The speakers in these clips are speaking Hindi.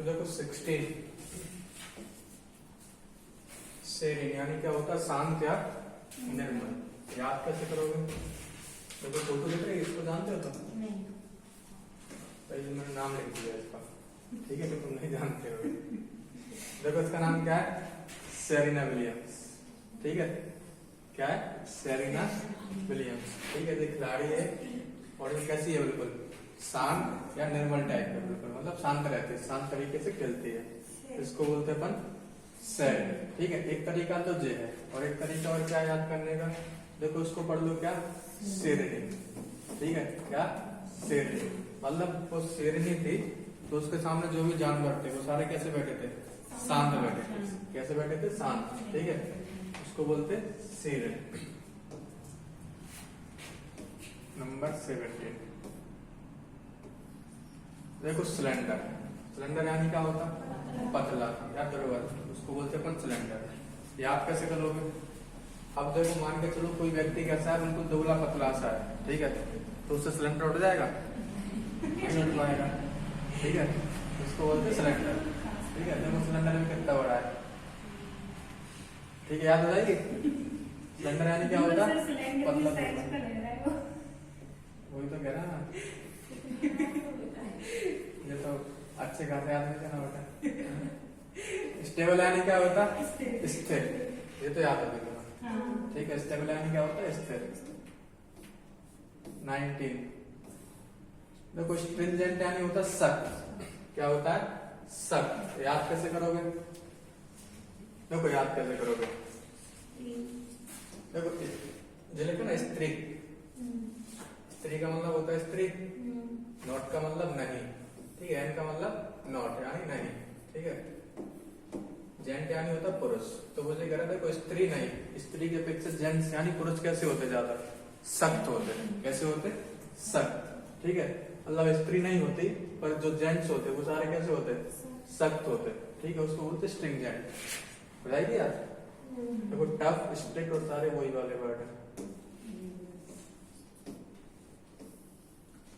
तो देखो 16 सेरेन यानी क्या होता है? शांत या निर्मल। याद कैसे करोगे? देखो फोटो देख रहे, इसको जानते हो तुम? नहीं। पहले मैंने नाम लिख दिया इसका, ठीक है, तो तुम नहीं जानते हो। देखो इसका नाम क्या है? Serena Williams. ठीक है, क्या है? Serena Williams. ठीक है, ये खिलाड़ी है और ये कैसी है? बिल्कुल शांत या निर्मल टाइप है, बिल्कुल मतलब शांत रहती है, शांत तरीके से खेलती है। इसको बोलते हैं अपन सेरेन। ठीक है, एक तरीका तो ये है और एक तरीका और क्या याद करने का? देखो इसको पढ़ लो, क्या? सेरेनी। ठीक है, क्या? सेरेनी। मतलब वो सेरेनी थी तो उसके सामने जो भी जानवर थे वो सारे कैसे बैठे थे? शांत बैठे थे। कैसे बैठे थे? शांत। ठीक है, उसको बोलते सेरेन। नंबर 17 देखो सिलेंडर। सिलेंडर यानी क्या होता? पतला या दुर्बल, उसको बोलते अपन सिलेंडर। ये आप कैसे करोगे? अब देखो मान के चलो कोई व्यक्ति कैसा है? बिल्कुल दुबला पतला सा है, ठीक है, तो उससे सिलेंडर उठ जाएगा? नहीं उठ पाएगा। ठीक है, उसको बोलते सिलेंडर। ठीक है, देखो सिलेंडर में कितना बड़ा है। ठीक है, याद हो जाएगी? सिलेंडर यानी क्या होता? पतला। वही तो कह रहा ना, ये तो अच्छे खासे आदमी थे ना बेटा। स्टेबल यानी क्या होता? स्थिर। ये तो याद रखिए। ठीक है, स्टेबल यानी क्या होता है? स्थिर। 19 देखो स्ट्रिंजेंट यानी होता है सख्त। क्या होता है? सख्त। याद कैसे करोगे? देखो याद कैसे करोगे? देखो जो लिखो ना स्त्री। स्त्री का मतलब होता है स्त्री, नॉट का मतलब नहीं। ठीक है, एन का मतलब नॉट यानी नहीं। ठीक है, जेंट यानी होता पुरुष। तो मुझे कह रहा था कोई स्त्री नहीं, स्त्री के अपेक्षा जेंट्स यानी पुरुष कैसे होते? ज्यादा सख्त होते। कैसे होते? सख्त। ठीक है, मतलब स्त्री नहीं होती पर जो जेंट्स होते वो सारे कैसे होते? सख्त होते। ठीक है, उसको बोलते स्ट्रिंजेंट। हो जाएगी यार? देखो टफ, स्ट्रिक्ट और सारे वही वाले वर्ड है।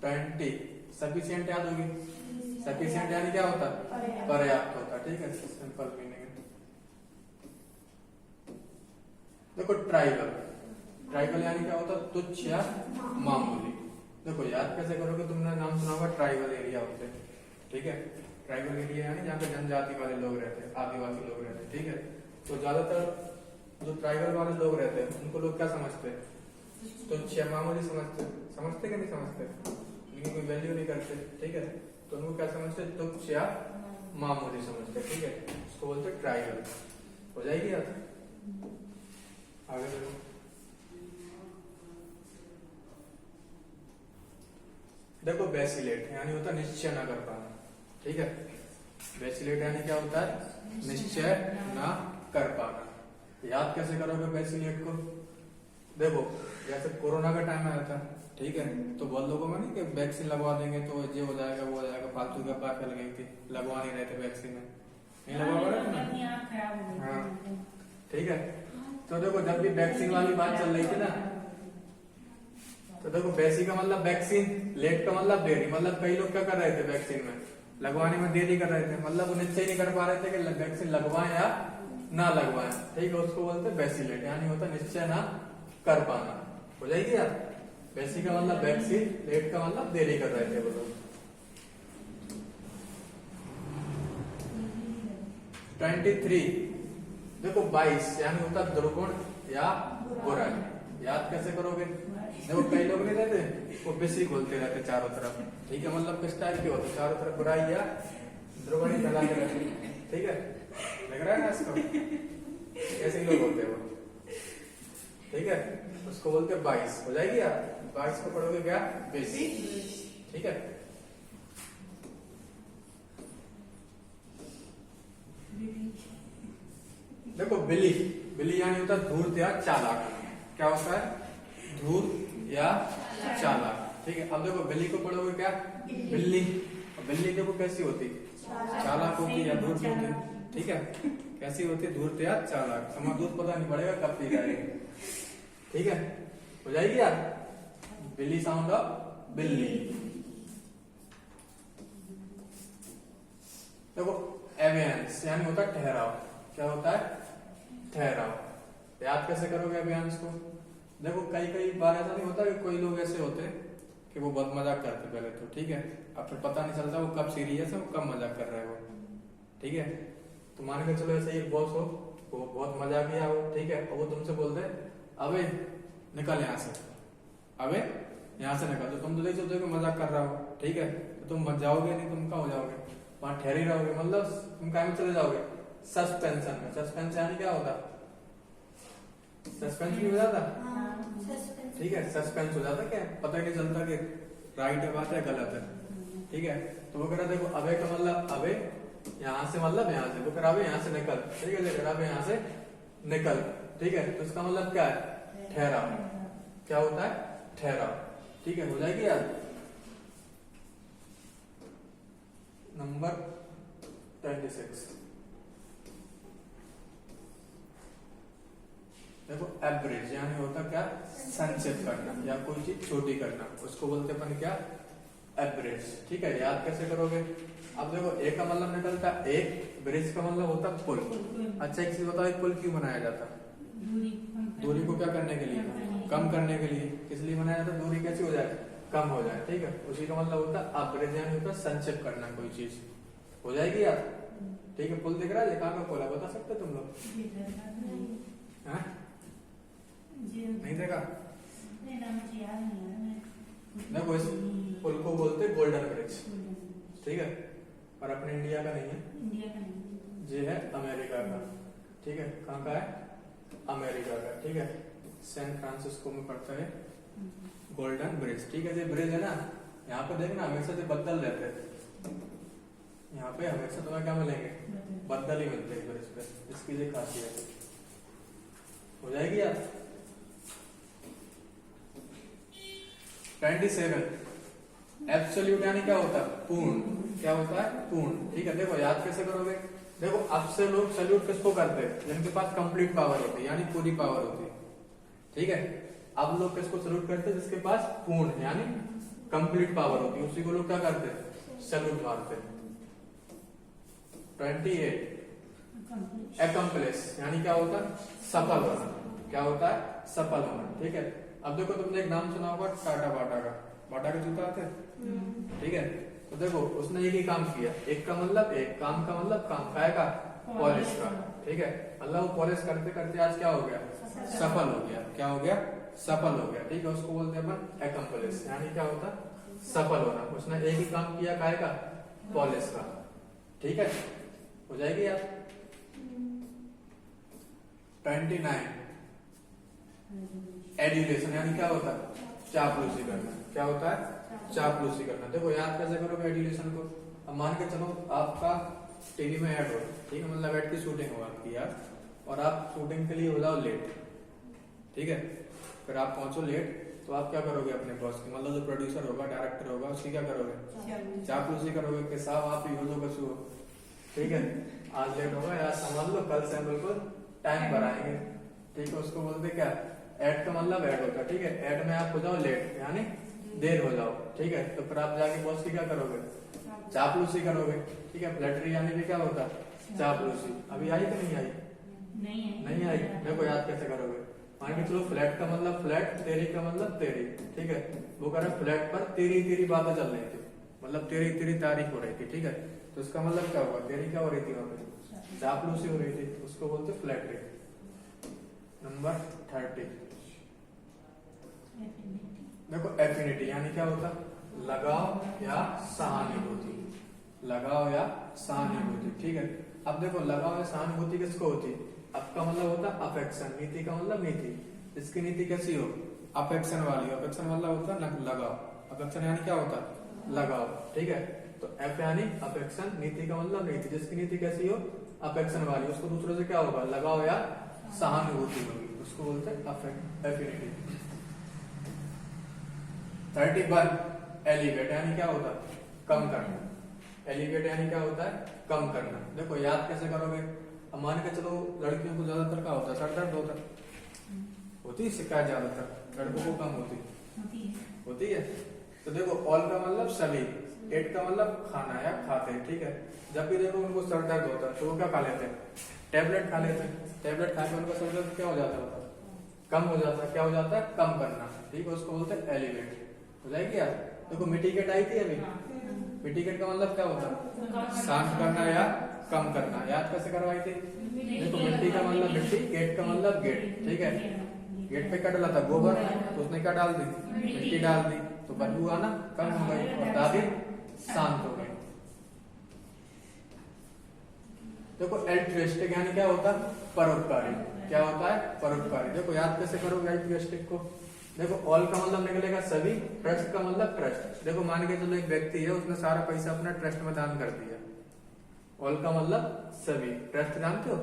20 सफिशिएंट याद होगी? सफिशिएंट यानी क्या होता? पर्याप्त होता। ठीक है, सिंपल मीनिंग है। देखो ट्राइबल। ट्राइबल यानी क्या होता? तुच्छ या मामूली। देखो याद कैसे करोगे? तुमने नाम सुना होगा ट्राइबल एरिया होते हैं। ठीक है, ट्राइबल एरिया यानी जहाँ पे जनजाति वाले लोग रहते हैं, आदिवासी लोग रहते हैं। ठीक है, तो ज्यादातर जो ट्राइबल वाले लोग रहते हैं उनको लोग क्या समझते हैं? तुच्छ या मामूली समझते। समझते कि नहीं समझते? उनकी कोई वैल्यू नहीं करते। ठीक है, तो उनको क्या समझते? तुच्छ या मामूली समझते। ठीक है, उसको बोलते ट्राइबल। हो जाएगी याद? आगे देखो। देखो बेसिलेट यानी होता निश्चय न कर पाना। ठीक है, बेसिलेट यानी क्या होता है? निश्चय न कर पाना। याद कैसे करोगे बेसिलेट को? देखो जैसे कोरोना का टाइम आया था, ठीक है, तो बहुत लोगों में नहीं कि वैक्सीन लगवा देंगे तो ये हो जाएगा वो हो जाएगा, फालतू की बात फैल गई थी, लगवा नहीं रहे थे वैक्सीन। नहीं लगवा रहे ना? हाँ, ठीक है, तो देखो जब भी वैक्सीन वाली बात चल रही थी ना, तो देखो वैसी का मतलब वैक्सीन, लेट का मतलब देरी। मतलब कई लोग क्या कर रहे थे? वैक्सीन में लगवाने में देरी कर रहे थे, मतलब वो निश्चय नहीं कर पा रहे थे कि वैक्सीन लगवाएं या ना लगवाएं। ठीक है, उसको बोलते हैं बेसिलेट यानी होता निश्चय ना कर पाना। हो जाएगी यार? बेसी का मतलब वैक्सीन, लेट का मतलब देरी कर रहे थे वो लोग। 23 देखो 22 यानी होता दुर्गुण या बुराई। याद कैसे करोगे? देखो कई लोग नहीं रहते वो बेसी बोलते रहते चारों तरफ। ठीक है, मतलब किस टाइप के होते? चारों तरफ बुराई या दुर्गुण फैला के रहते। ठीक है, लग रहा है ना इसको? ऐसे लोग होते हैं वो। ठीक है, उसको बोलते 22। हो जाएगी यार? 22 को पढ़ोगे क्या? 20। ठीक है, देखो बिली। बिली यानी होता है धूर्त या चालाक। क्या होता है? धूर्त या चालाक। ठीक है, अब देखो बिल्ली को पढ़ोगे क्या? बिल्ली। बिल्ली देखो कैसी होती? चालाक होती या धूर्त होती? ठीक है, कैसी होती? धूर्त या चालाक। समा दूध पता नहीं पड़ेगा कब पी जाएगी। ठीक है, हो जाएगी यार? बिल्ली साउंड ऑफ बिल्ली। देखो एवियंस यानी होता है ठहराव। क्या होता है? ठहराव। याद कैसे करोगे एवियंस को? देखो कई कई बार ऐसा नहीं होता कि कोई लोग ऐसे होते कि वो बहुत मजाक करते पहले तो, ठीक है, अब फिर पता नहीं चलता वो कब सीरियस है, वो कब मजाक कर रहे हो, ठीक है। तो मान के चलो ऐसे एक बॉस हो, वो बहुत मजाकिया हो, ठीक है, और वो तुमसे बोलते अबे निकल यहाँ से, अबे यहाँ से निकल, तो तुम तो नहीं सोचोगे कि मजाक कर रहा हो, ठीक है, तो तुम मत जाओगे नहीं, तुम कहाँ हो जाओगे, वहां ठहर ही रहोगे, मतलब तुम कहाँ में चले जाओगे, सस्पेंशन में। सस्पेंस यानी क्या होता? सस्पेंस नहीं हो जाता, ठीक है, सस्पेंस हो जाता, क्या पता ही नहीं चलता कि राइट है बात है गलत है, ठीक है। तो वो कह रहा देखो अबे का मतलब अबे यहाँ से, मतलब यहाँ से, वो कह रहा अबे यहाँ से निकल, ठीक है, कह रहा अबे यहाँ से निकल, ठीक है, तो इसका मतलब क्या है? ठहराव। क्या होता है? ठहराव, ठीक है, हो जाएगी यार। नंबर 26 देखो एवरेज यानी होता क्या? संक्षेप करना या कोई चीज छोटी करना, उसको बोलते अपन क्या? एवरेज, ठीक है। याद कैसे करोगे? अब देखो एक का मतलब निकलता है एक, ब्रिज का मतलब होता पुल। अच्छा एक चीज बताओ, एक पुल क्यों बनाया जाता? दूरी को क्या करने के लिए? कम करने के लिए। किस लिए बनाया जाता? दूरी कैसी हो जाए? कम हो जाए, ठीक है। उसी का मतलब होता है एवरेज यानी होता है संक्षेप करना कोई चीज। हो जाएगी यार, ठीक है। पुल दिख रहा है, कहाँ का पुल है बता सकते तुम लोग? नहीं देखा? देखो इस पुल को बोलते गोल्डन ब्रिज, ठीक है, पर अपने इंडिया का नहीं है, ये है अमेरिका का, ठीक है। कहाँ का है? अमेरिका का, ठीक है। सैन फ्रांसिस्को में पड़ता है गोल्डन ब्रिज, ठीक है। ये ब्रिज है ना, यहाँ पे देखना हमेशा जो बदल रहते हैं, यहाँ पे हमेशा तुम्हें क्या मिलेंगे? बदल ही मिलते हैं ब्रिज पे, इसकी ये खासियत है। हो जाएगी यार। 27 एब्सोल्यूट यानी क्या होता है? पूर्ण। क्या होता है? पूर्ण, ठीक है। देखो याद कैसे करोगे? देखो अब से लोग सैल्यूट किसको करते हैं? जिनके पास कंप्लीट पावर होती है, यानी पूरी पावर होती है, ठीक है। अब लोग किसको सैल्यूट करते हैं? जिसके पास पूर्ण यानी कंप्लीट पावर होती है, उसी को लोग क्या करते हैं? सैल्यूट मारते हैं। 28 एकम्प्लिश यानी क्या होता है? सफल होना। क्या होता है? सफल होना, ठीक है। अब देखो तुमने एक नाम सुना होगा टाटा बाटा का, बाटा के जूता आते, ठीक है। तो देखो उसने एक ही काम किया, एक का मतलब एक, काम का मतलब काम, काय का? पॉलिश का, ठीक है। मतलब वो पॉलिश करते करते आज क्या हो गया? सफल हो गया। क्या हो गया? सफल हो गया, ठीक है। उसको बोलते हैं अपन एकम्प्लिश, यानी क्या होता? सफल होना। उसने एक ही काम किया, काय का? पॉलिश का, ठीक है। हो जाएगी यार। 29 एड्यूलेशन यानी क्या होता है? चापलूसी करना। क्या होता है? चापलूसी करना। देखो याद कैसे करोगे एड्यूलेशन को? अब मान के चलो आपका टीवी में ऐड हो, ठीक है, मतलब ऐड की शूटिंग हो आपकी यार, और आप शूटिंग के लिए हो जाओ लेट, ठीक है। फिर आप पहुंचो लेट, तो आप क्या करोगे अपने बॉस की, मतलब जो प्रोड्यूसर होगा, डायरेक्टर होगा, उसकी क्या करोगे? चापलूसी करोगे कि साहब आप ही हो जो कछु हो, ठीक है, आज लेट होगा यार, समझ लो कल से बिल्कुल टाइम पर आएंगे, ठीक है। उसको बोलते क्या? ऐड का मतलब ऐड होता है, ठीक है। ऐड में आप हो जाओ लेट यानी देर हो जाओ, ठीक है। तो फिर आप जाके बॉस की क्या करोगे? चापलूसी करोगे, ठीक है। फ्लैटरी यानी भी क्या होता है? चापलूसी। अभी आई कि नहीं आई? नहीं आई। देखो याद कैसे करोगे? मान के चलो फ्लैट का मतलब फ्लैट, तेरी का मतलब तेरी, ठीक है। वो कह रहा फ्लैट पर तेरी तेरी बातें चल रही थी, मतलब तेरी तेरी तारीफ हो रही थी, ठीक है। तो इसका मतलब क्या हुआ? तेरी क्या हो रही थी वहां पे? चापलूसी हो रही थी, उसको बोलते फ्लैटरी। नंबर 30 देखो एफिनिटी यानी क्या होता? लगाव या सहानुभूति। लगाव या सहानुभूति, ठीक है। अब देखो लगाव या सहानुभूति किसको होती? आपका मतलब होता अफेक्शन, नीति का मतलब नीति। इसकी नीति कैसी हो? अफेक्शन वाली। अफेक्शन मतलब होता है लगाव। अफेक्शन यानी क्या होता? लगाव, ठीक है। तो एफ यानी अफेक्शन, नीति का मतलब नीति, जिसकी नीति कैसी हो? अफेक्शन वाली। उसको दूसरों से क्या होगा? लगाव या सहानुभूति होगी, उसको बोलते हैं एफिनिटी। 31 एलिवेट यानी क्या होता? कम करना। एलिवेट यानी क्या होता है? कम करना। देखो याद कैसे करोगे? अब मान के चलो लड़कियों को ज्यादातर क्या होता है? सर दर्द होता है, होती है शिकायत ज्यादातर, लड़कों को कम होती है। तो देखो ऑल का मतलब सभी, एट का मतलब खाना या खाते, ठीक है। जब भी देखो उनको सर दर्द होता है तो वो क्या खा लेते हैं, टैबलेट खा लेते हैं। टैबलेट खा के उनका सर दर्द क्या हो जाता है, कम हो जाता है। क्या हो जाता है, कम करना, ठीक है, उसको बोलते हैं एलिवेट। हो जाएगी यार। देखो मिटिगेट आई थी अभी, मिटिगेट का मतलब क्या होता है, शांत करना या कम करना। याद कैसे करवाई थी, देखो मिट्टी का मतलब मिट्टी, गेट का मतलब गेट, ठीक है। गेट पे क्या डाला था, गोबर, तो उसने क्या डाल दी, मिट्टी डाल दी, तो बदबू आना कम हो गई और दादी शांत हो गई। देखो एल्ट्रिस्टिक यानी क्या होता है, परोपकारी। क्या होता है, परोपकारी। देखो याद कैसे करोगे एल्ट्रिस्टिक को, देखो ऑल का मतलब निकलेगा सभी, ट्रस्ट का मतलब ट्रस्ट। देखो मान के चलो एक व्यक्ति है, उसने सारा पैसा अपना ट्रस्ट में दान कर दिया। ऑल का मतलब सभी, ट्रस्ट जानते हो,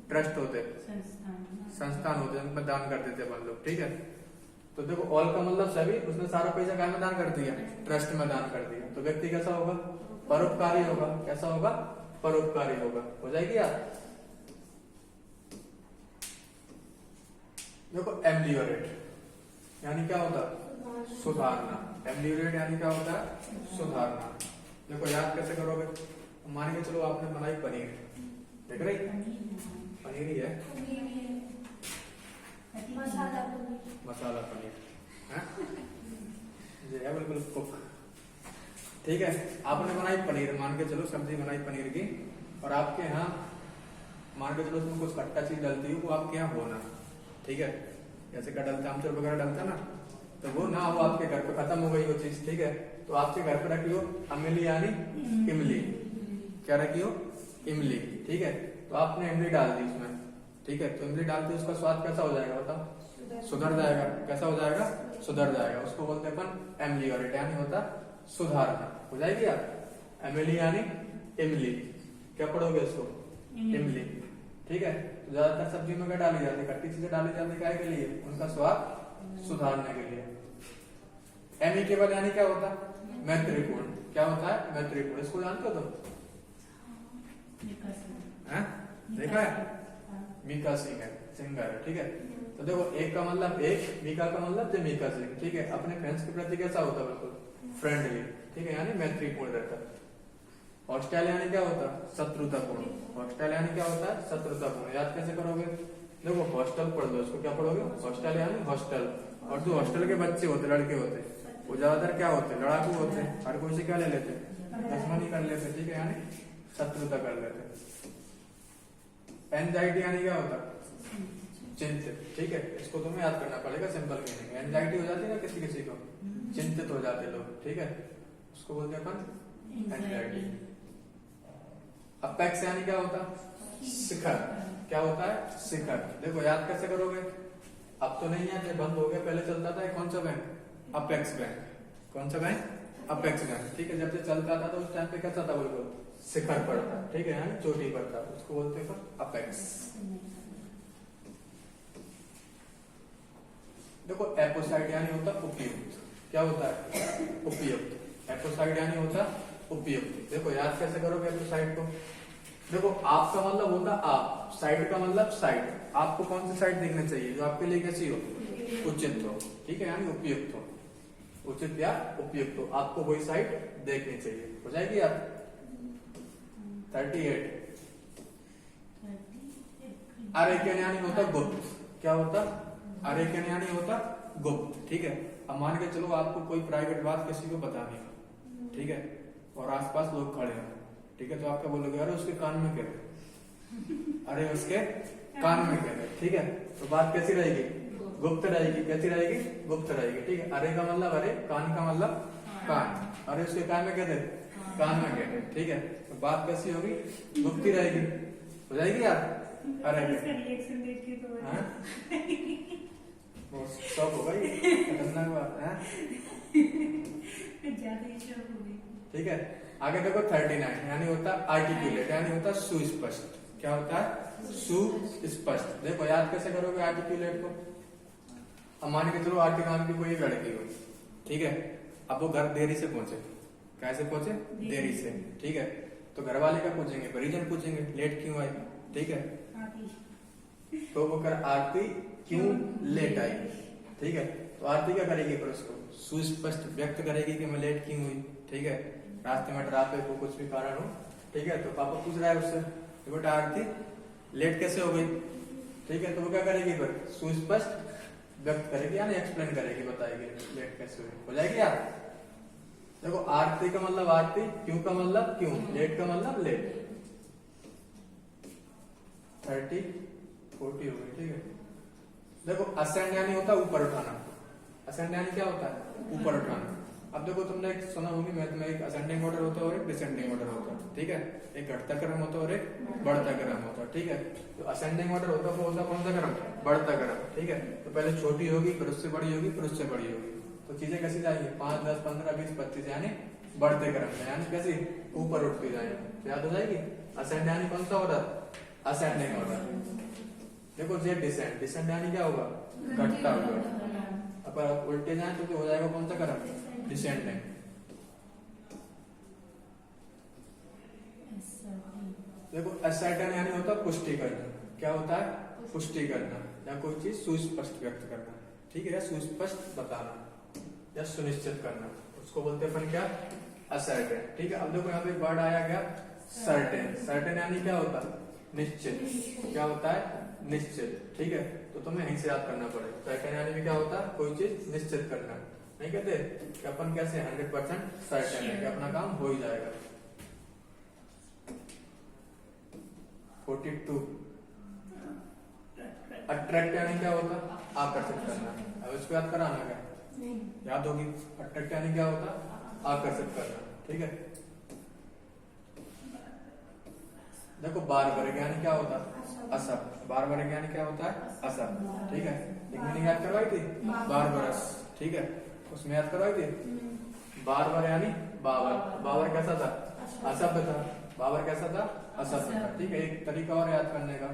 ट्रस्ट होते संस्थान होते हैं, उनमें दान कर देते अपन लोग, ठीक है। तो देखो ऑल का मतलब सभी, उसने सारा पैसा क्या में दान कर दिया, ट्रस्ट में दान कर दिया। तो व्यक्ति कैसा होगा, परोपकारी होगा। कैसा होगा, परोपकारी होगा। हो जाएगी यार। देखो एम्बियोरेट यानी क्या होता है, सुधारना। एम्बियोरेट यानी क्या होता है, सुधारना। देखो याद कैसे करोगे, मान के चलो आपने बनाई पनीर, देख रही पनीर ही है, मसाला पनीर है, ये है बिल्कुल कुक, ठीक है। आपने बनाई पनीर, मान के चलो सब्जी बनाई पनीर की, और आपके यहाँ मान के चलो उसमें कुछ खट्टा चीज डलती है, वो आपके यहाँ होना, ठीक है। जैसे क्या डलता है, आमचूर वगैरह डलता ना, तो वो ना हो आपके घर पे, खत्म हो गई वो चीज, ठीक है। तो आपके घर पे रखी हो अमली यानी इमली, क्या रखी हो, इमली, ठीक है। तो आपने इमली डाल दी उसमें, ठीक है। तो इमली डालते उसका स्वाद कैसा हो जाएगा बताओ, सुधर जाएगा। कैसा हो जाएगा, सुधर जाएगा। उसको बोलते हैं अपन एम्बियोरेट, यानी होता सुधारना। हो जाएगी आप, एमिली यानी इमली, क्या पढ़ोगे उसको, इमली, ठीक है। तो ज्यादातर सब्जी में क्या डाली जाती है, खट्टी चीजें डाली जाती है, क्या के लिए, उनका स्वाद सुधारने के लिए। एमिकेबल यानी क्या होता है, मैत्रीपूर्ण। क्या होता है, मैत्रीपूर्ण। इसको जानते हो तुम, देखा है, मीका सिंह है, सिंगर है, ठीक है। तो देखो एक का मतलब एक, मीका का मतलब मीका सिंह, ठीक है। अपने फ्रेंड्स के प्रति कैसा होता है, बिल्कुल फ्रेंडली, ठीक है, यानी मैत्रीपूर्ण रहता है। हॉस्टाइल यानी क्या होता है, शत्रुतापूर्ण। हॉस्टाइल यानी क्या होता है, शत्रुतापूर्ण। याद कैसे करोगे, देखो हॉस्टल पढ़ लो, इसको क्या पढ़ोगे, हॉस्टल यानी हॉस्टल। और जो हॉस्टल के बच्चे होते, लड़के होते, वो ज्यादातर क्या होते, लड़ाकू होते, हर कोई से क्या ले लेते, दुश्मनी कर लेते, ठीक है, यानी शत्रुता कर लेते। एंजाइटी यानी क्या होता है, चिंतित, ठीक है। इसको तुम्हें याद करना पड़ेगा, सिंपल मीनिंग। एंजाइटी हो जाती है ना किसी किसी को, चिंतित हो जाते लोग, ठीक है, उसको बोलते हैं अपन एंजाइटी। अपेक्स यानी क्या होता है, शिखर। क्या होता है, शिखर। देखो याद कैसे करोगे, अब तो नहीं है, बंद हो गया, पहले चलता था कौन सा बैंक, अपेक्स बैंक। कौन सा बैंक, अपेक्स बैंक, ठीक है। जब से चलता था तो उस टाइम पे कैसा था, बिल्कुल शिखर पर था, ठीक है, यानी चोटी पर था, उसको बोलते हैं अपेक्स। देखो एपोसाइड यानी होता उपयुक्त। क्या होता है, उपयुक्त। एपोसाइड यानी होता उपयुक्त। देखो याद कैसे करोगे एपोसाइड को, देखो आपका मतलब होता आप, साइड का मतलब साइड। आपको कौन सी साइड देखना चाहिए, जो आपके लिए कैसी हो, उचित हो, ठीक है, यानी उपयुक्त हो, उचित या उपयुक्त हो, आपको वही साइड देखनी चाहिए। हो जाएगी आप 38। अरेकन यानी होता गुप्त। क्या होता, अरेकन यानी होता गुप्त, ठीक है। अब मान के चलो आपको कोई प्राइवेट बात किसी को बतानी है, ठीक है, और आसपास लोग खड़े हैं, ठीक है, तो आप क्या बोलोगे, अरे उसके कान में कह रहे, अरे उसके कान में कह रहे, ठीक है। तो बात कैसी रहेगी, गुप्त रहेगी। कैसी रहेगी, गुप्त रहेगी, ठीक है। अरे का मतलब अरे, कान का मतलब कान, अरे उसके कान में कह दे, कान में कह दे, ठीक है। तो बात कैसी होगी, गुप्ती रहेगी। हो जाएगी यार, अरे रिएक्शन देख के तो वो सब होगा, ये खतरनाक बात है, ज्यादा ही शौक हो गई, ठीक है। आगे देखो 39 यानी होता आर्टिकुलेट, यानी होता सुस्पष्ट। क्या होता है, सुस्पष्ट। देखो याद कैसे करोगे आर्टिकुलेट को, अब मान के चलो आपके नाम की कोई एक लड़की हो, ठीक है। अब वो घर देरी से पहुंचे, कैसे पहुंचे, देरी से, ठीक है। तो घर वाले क्या पूछेंगे, रीजन पूछेंगे, लेट क्यों आई, ठीक है। तो वो कर आरती क्यों लेट आई, ठीक है। तो आरती क्या करेगी फिर उसको सुस्पष्ट व्यक्त करेगी कि मैं लेट क्यों हुई, ठीक है, रास्ते में ट्रैफिक हो, कुछ भी कारण हो, ठीक है। तो पापा पूछ रहा है उससे कि बेटा आरती लेट कैसे हो गई, ठीक है। तो वो क्या करेगी फिर सुस्पष्ट व्यक्त करेगी यानी एक्सप्लेन करेगी, बताएगी लेट कैसे हुई, हो जाएगी यार। देखो आरती का मतलब आरती, क्यों का मतलब क्यों, लेट का मतलब लेट। 30 40 हो गई, ठीक है। देखो असेंड यानी होता है ऊपर उठाना, असेंड यानी क्या होता है ऊपर उठाना। अब देखो तुमने एक सुना होगी मैथ में, एक असेंडिंग ऑर्डर होता है और एक डिसेंडिंग ऑर्डर होता है, ठीक है। एक घटता क्रम होता है और एक बढ़ता क्रम होता है, ठीक है। तो असेंडिंग ऑर्डर होता है वो होता है कौन सा क्रम, बढ़ता क्रम, ठीक है। तो पहले छोटी होगी, फिर उससे बड़ी होगी, फिर उससे बड़ी होगी। तो चीजें कैसी जाएंगी 5 10 15 20 25 यानी बढ़ते क्रम में, यानी कैसी ऊपर उठती जाएंगी। तो याद हो जाएगी असेंड यानी कौन सा ऑर्डर, असेंडिंग ऑर्डर। देखो जे डिसेंड, डिसेंड यानी क्या होगा घटता हुआ। अब उल्टे जाए तो हो जाएगा कौन सा क्रम, डिसेंडिंग। देखो असर्टेन यानी होता है पुष्टि करना, क्या होता है पुष्टि करना या कोई चीज सुस्पष्ट व्यक्त करना, ठीक है, या सुस्पष्ट बताना या सुनिश्चित करना, उसको बोलते हैं अपन क्या असर्टेन, ठीक है। अब देखो यहाँ पे एक वर्ड आया गया सर्टेन, सर्टेन यानी क्या होता है निश्चित, क्या होता है निश्चित, ठीक है। तो तुम्हें यहीं से याद करना पड़ेगा, सर्टेन यानी भी क्या होता है कोई चीज निश्चित करना, नहीं कहते कि अपन कैसे 100% सर्टेन है कि अपना काम हो ही जाएगा। 42 अट्रैक्ट यानी क्या होता आकर्षित करना। अब इसको याद कराना क्या, याद होगी अट्रैक्ट यानी क्या होता आकर्षित करना, ठीक है। देखो बार वर्ग यानी क्या होता असर, बार वर्ग यानी क्या होता है असर, ठीक है। एक मीनिंग याद करवाई थी बार बरस, ठीक है, उसमें याद करवाई थी बार वर यानी बावर, बावर कैसा था अशब्द था, बावर कैसा था अशब्द था, ठीक है। एक तरीका और याद करने का,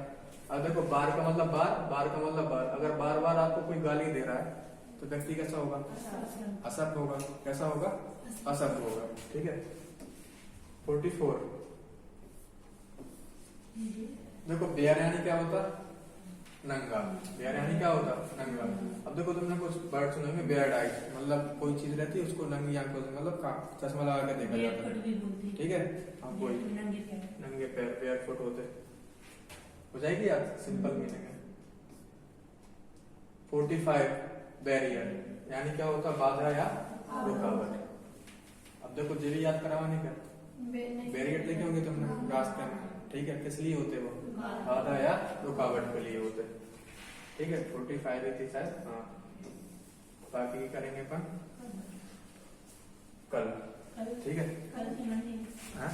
अब देखो बार का मतलब बार, बार का मतलब बार, अगर बार बार आपको कोई गाली दे रहा है तो व्यक्ति कैसा होगा अशब्द होगा, कैसा होगा अशब्द होगा, ठीक है। 44 देखो बेयर यानी क्या होता नंगा, बेयर यानी क्या होता नंगा। अब देखो तुमने कुछ वर्ड सुने होंगे बेयर्ड आइज, मतलब कोई चीज रहती है उसको नंगी आंखों से मतलब चश्मा लगा के देखा जाता है, ठीक है। हाँ कोई नंगे पैर बेयर फुट होते, हो जाएगी यार, सिंपल मीनिंग है। 45 बैरियर यानी क्या होता बाधा या रुकावट। अब देखो जे भी याद करवाने का बैरियर देखे होंगे तुमने रास्ते में, ठीक है, किस लिए होते वो बाधा या रुकावट के लिए होते, ठीक है। 45 थी शायद, हाँ बाकी करेंगे अपन कल, ठीक है। हाँ